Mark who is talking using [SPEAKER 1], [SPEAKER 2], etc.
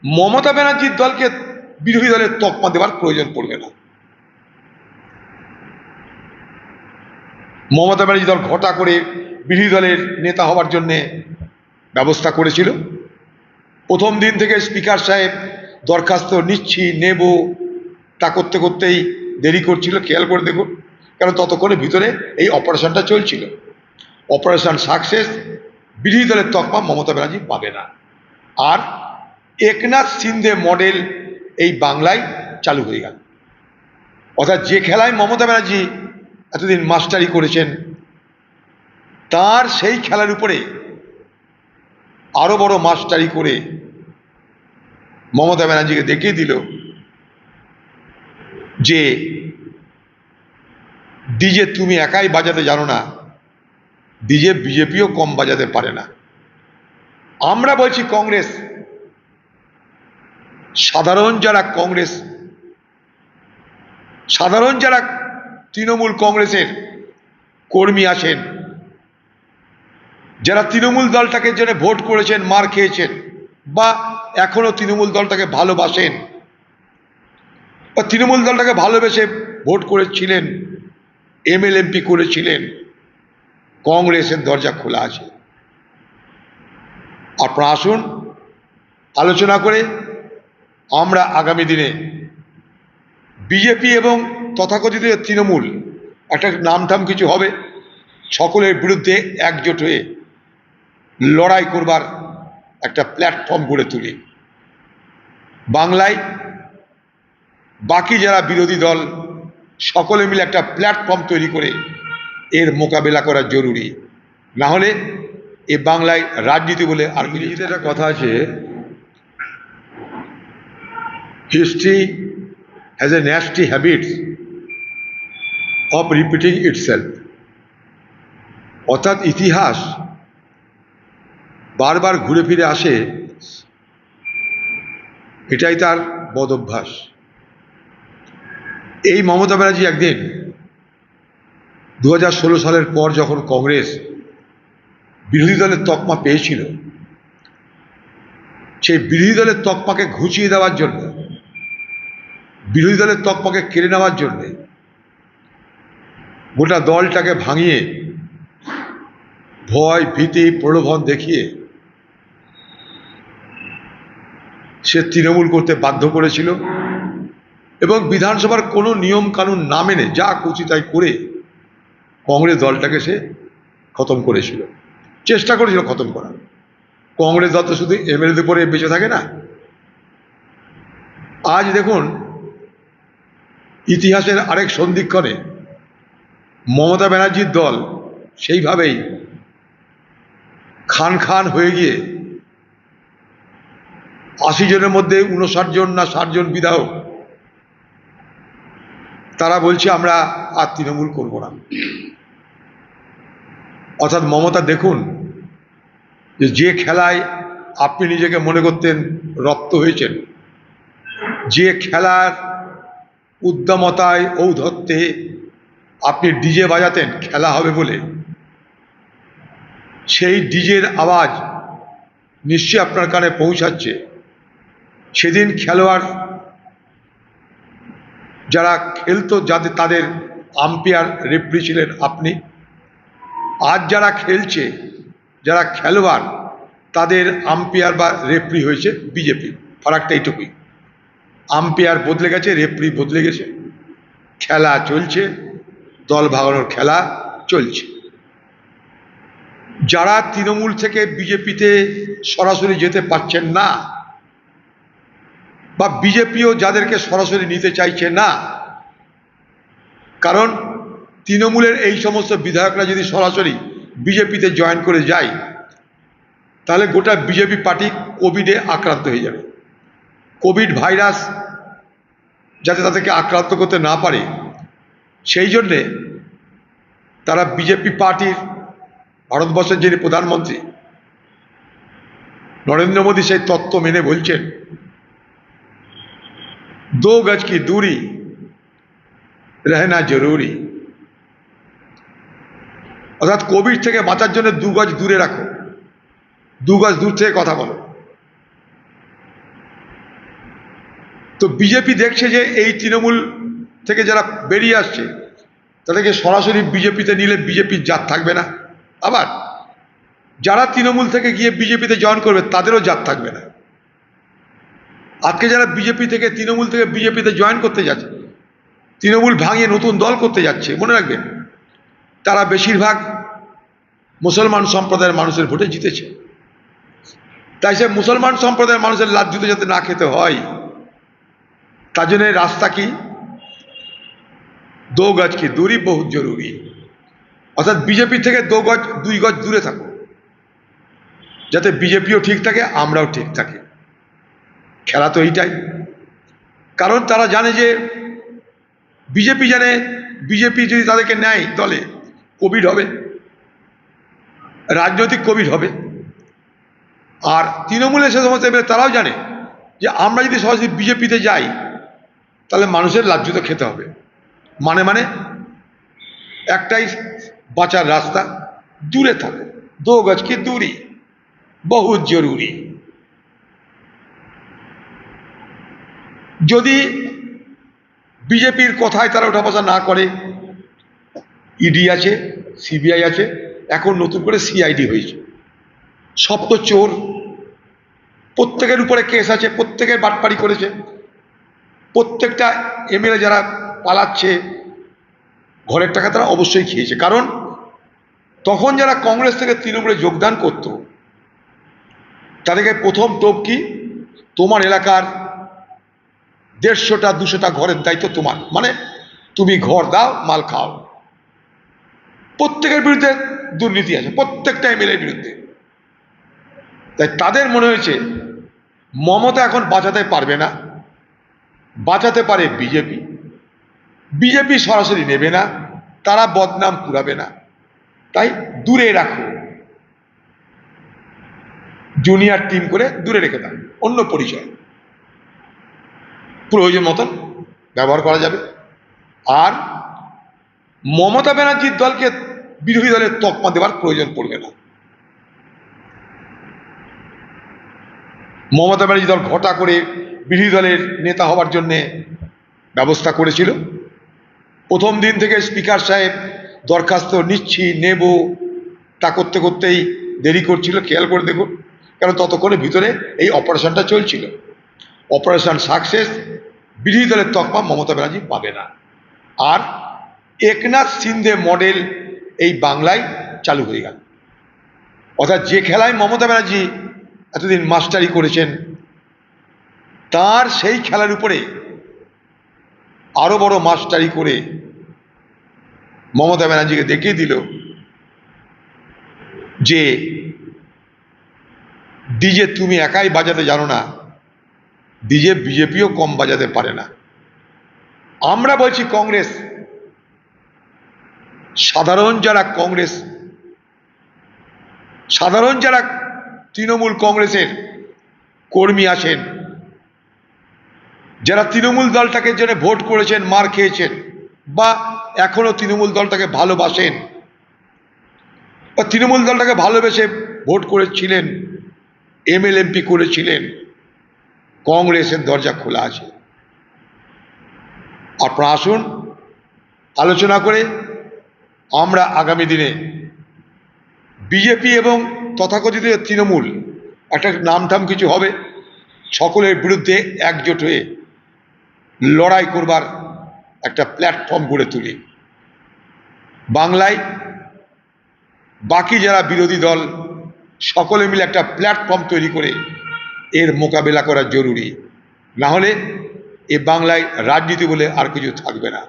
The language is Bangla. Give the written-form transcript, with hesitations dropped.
[SPEAKER 1] মমতা ব্যানার্জির দলকে বিরোধী দলের তকমা দেওয়ার প্রয়োজন পড়বে না। মমতা ব্যানার্জি দল ঘটা করে বিরোধী দলের নেতা হওয়ার জন্য ব্যবস্থা করেছিল। প্রথম দিন থেকে স্পিকার সাহেব দরখাস্ত নিচ্ছি নেব তা করতে করতেই দেরি করছিল, খেয়াল করে দেখুন, কারণ ততক্ষণে ভিতরে এই অপারেশনটা চলছিল। অপারেশন সাকসেস, বিরোধী দলের তকমা মমতা ব্যানার্জি পাবে না। আর একনাথ সিন্ধে মডেল এই বাংলায় চালু হয়ে গেল। অর্থাৎ যে খেলায় মমতা ব্যানার্জি এতদিন মাস্টারি করেছেন, তার সেই খেলার উপরে আরো বড় মাস্টারি করে মমতা ব্যানার্জিকে দেখিয়ে দিল যে ডিজে তুমি একাই বাজাতে জানো না, ডিজে বিজেপিও কম বাজাতে পারে না। আমরা বলছি কংগ্রেস, সাধারণ যারা কংগ্রেস, সাধারণ যারা তৃণমূল কংগ্রেসের কর্মী আছেন, যারা তৃণমূল দলটাকে জন্য ভোট করেছেন, মার খেয়েছেন, বা এখনো তৃণমূল দলটাকে ভালোবাসেন, বা তৃণমূল দলটাকে ভালোবেসে ভোট করেছিলেন, এমএলএমপি করেছিলেন, কংগ্রেসের দরজা খোলা আছে। আপনারা আসুন, আলোচনা করে আমরা আগামী দিনে বিজেপি এবং তথাকথিত তৃণমূল একটা নামটাম কিছু হবে, সকলের বিরুদ্ধে একজোট হয়ে লড়াই করবার একটা প্ল্যাটফর্ম গড়ে তুলি। বাংলায় বাকি যারা বিরোধী দল সকলে মিলে একটা প্ল্যাটফর্ম তৈরি করে এর মোকাবেলা করা জরুরি, না হলে এ বাংলায় রাজনীতি বলে আর কিছু। একটা কথা আছে, history has a nasty habits of repeating itself. অর্থাৎ ইতিহাস বারবার ঘুরে ফিরে আসে, এটাই তার বদ অভ্যাস। এই মমতা ব্যানার্জি একদিন 2016 সালের পর যখন কংগ্রেস বিরোধী দলের তকমা পেয়েছিল, সেই বিরোধী দলের তকমাকে ঘুচিয়ে দেওয়ার জন্য, বিরোধী দলের তকমাকে কেড়ে নেওয়ার জন্য গোটা দলটাকে ভাঙিয়ে ভয় ভীতি প্রলোভন দেখিয়ে সে তৃণমূল করতে বাধ্য করেছিল এবং বিধানসভার কোনো নিয়ম কানুন না মেনে যা খুশি তাই করে কংগ্রেস দলটাকে সে খতম করেছিল, চেষ্টা করেছিল খতম করার। কংগ্রেস দল তো শুধু এমএলএদের পরে বেঁচে থাকে না। আজ দেখুন, ইতিহাসের আরেক সন্ধিক্ষণে মমতা ব্যানার্জির দল সেইভাবেই খান খান হয়ে গিয়ে 80 জনের মধ্যে 59 জন না 60 জন বিধায়ক তারা বলছে আমরা আর তৃণমূল করব না। অর্থাৎ মমতা দেখুন, যে খেলায় আপনি নিজেকে মনে করতেন রপ্ত হয়েছেন, যে খেলার উদ্দামতায় ঔদ্ধত্যে আপনি ডিজে বাজাতেন খেলা হবে বলে, সেই ডিজের আওয়াজ নিশ্চয়ই আপনার কানে পৌঁছাচ্ছে। সেদিন খেলোয়াড় যারা খেলতো, যাদের তাদের আম্পায়ার রেফারি ছিলেন আপনি। আজ যারা খেলছে, যারা খেলোয়াড়, তাদের আম্পায়ার বা রেফারি হয়েছে বিজেপি। ফারাকটা এইটুকুই, আম্পায়ার বদলে গেছে, রেফারি বদলে গেছে, খেলা চলছে, দল ভাগানোর খেলা চলছে। যারা তৃণমূল থেকে বিজেপিতে সরাসরি যেতে পারছেন না, বা বিজেপিও যাদেরকে সরাসরি নিতে চাইছে না, কারণ তৃণমূলের এই সমস্ত বিধায়করা যদি সরাসরি বিজেপিতে জয়েন করে যায়, তাহলে গোটা বিজেপি পার্টি কোভিডে আক্রান্ত হয়ে যাবে। কোভিড ভাইরাস যাতে তাদেরকে আক্রান্ত করতে না পারে, সেই জন্যে তারা বিজেপি পার্টির, ভারতবর্ষের যিনি প্রধানমন্ত্রী নরেন্দ্র মোদী, সেই তত্ত্ব মেনে বলছেন 2 গজ কি দূরি রহনা জরুরি। অর্থাৎ কোভিড থেকে বাঁচার জন্য 2 গজ দূরে রাখো, 2 গজ দূর থেকে কথা বলো। তো বিজেপি দেখছে যে এই তৃণমূল থেকে যারা বেরিয়ে আসছে তাদেরকে সরাসরি বিজেপিতে নিলে বিজেপির জাত থাকবে না, আবার যারা তৃণমূল থেকে গিয়ে বিজেপিতে জয়েন করবে তাদেরও জাত থাকবে না। আজকে যারা বিজেপি থেকে তৃণমূল থেকে বিজেপিতে জয়েন করতে যাচ্ছে, তৃণমূল ভাঙিয়ে নতুন দল করতে যাচ্ছে, মনে রাখবেন তারা বেশিরভাগ মুসলমান সম্প্রদায়ের মানুষের ভোটে জিতেছে। তাই সে মুসলমান সম্প্রদায়ের মানুষের লাজ্জুতে যাতে না খেতে হয় তার জন্য রাস্তা কি, 2 গজ কি দূরি বহুত জরুরি, অর্থাৎ বিজেপি থেকে 2 গজ দূরে থাকো, যাতে বিজেপিও ঠিক থাকে আমরাও ঠিক থাকি। খেলা তো এইটাই, কারণ তারা জানে যে বিজেপি জানে বিজেপি যদি তাদেরকে নেয় দলে কোভিড হবে, রাজনৈতিক কোভিড হবে। আর তৃণমূলের সে সমস্ত তারাও জানে যে আমরা যদি সরাসরি বিজেপিতে যাই তাহলে মানুষের লাজ্জুতে খেতে হবে। মানে একটাই বাঁচার রাস্তা, দূরে থাকো, 2 গজ কি দূরি বহুত জরুরি। যদি বিজেপির কথায় তারা ওঠা বসা না করে, ইডি আছে, সিবিআই আছে, এখন নতুন করে সিআইডি হয়েছে, সব তো চোর, প্রত্যেকের উপরে কেস আছে, প্রত্যেকের বাটপাড়ি করেছে, প্রত্যেকটা এমএলএ যারা পালাচ্ছে ঘরের টাকা তারা অবশ্যই খেয়েছে। কারণ তখন যারা কংগ্রেস থেকে তৃণমূলে যোগদান করত তাদেরকে প্রথম টোপ কি, তোমার এলাকার 150টা 200টা ঘরের দায়িত্ব তোমার, মানে তুমি ঘর দাও মাল খাও। প্রত্যেকের বিরুদ্ধে দুর্নীতি আছে, প্রত্যেকটা এমএলএর বিরুদ্ধে। তাই তাদের মনে হয়েছে মমতা এখন বাঁচাতে পারবে না, বাঁচাতে পারে বিজেপি, বিজেপি সরাসরি নেবে না, তারা বদনাম কুড়াবে না, তাই দূরে রাখো, জুনিয়র টিম করে দূরে রেখে দাও, অন্য পরিচয় প্রয়োজন মতন ব্যবহার করা যাবে। আর মমতা ব্যানার্জির দলকে বিরোধী দলের তকমা দেওয়ার প্রয়োজন পড়বে না। মমতা ব্যানার্জি দল ঘটা করে বিরোধী দলের নেতা হওয়ার জন্যে ব্যবস্থা করেছিল। প্রথম দিন থেকে স্পিকার সাহেব দরখাস্ত নিচ্ছি নেব তা করতে করতেই দেরি করছিল, খেয়াল করে দেখুন, কারণ ততক্ষণে ভিতরে এই অপারেশনটা চলছিল। অপারেশন সাকসেস, বিরোধী দলের তকমা মমতা ব্যানার্জি পাবে না। আর একনাথ সিন্ধে মডেল এই বাংলায় চালু হয়ে গেল, অর্থাৎ যে খেলায় মমতা ব্যানার্জি এতদিন মাস্টারি করেছেন তার সেই খেলার উপরে আরো বড় মাস্টারি করে মমতা ব্যানার্জিকে দেখিয়ে দিল যে ডিজে তুমি একাই বাজাতে জানো না, ডিজে বিজেপিও কম বাজাতে পারে না। আমরা বলছি কংগ্রেস, সাধারণ যারা কংগ্রেস, সাধারণ যারা তৃণমূল কংগ্রেসের কর্মী আছেন, যারা তৃণমূল দলটাকে জন্য ভোট করেছেন, মার খেয়েছেন, বা এখনো তৃণমূল দলটাকে ভালোবাসেন বা তৃণমূল দলটাকে ভালোবেসে ভোট করেছিলেন, এমএলএমপি করেছিলেন, কংগ্রেসের দরজা খোলা আছে। আপনারা আসুন, আলোচনা করে আমরা আগামী দিনে বিজেপি এবং তথাকথিত তৃণমূল একটা নামঠাম কিছু হবে, সকলের বিরুদ্ধে একজোট হয়ে লড়াই করবার একটা প্ল্যাটফর্ম গড়ে তুলি। বাংলায় বাকি যারা বিরোধী দল সকলে মিলে একটা প্ল্যাটফর্ম তৈরি করে এর মোকাবেলা করা জরুরি, না হলে এ বাংলায় রাজনীতি বলে আর কিছু থাকবে না।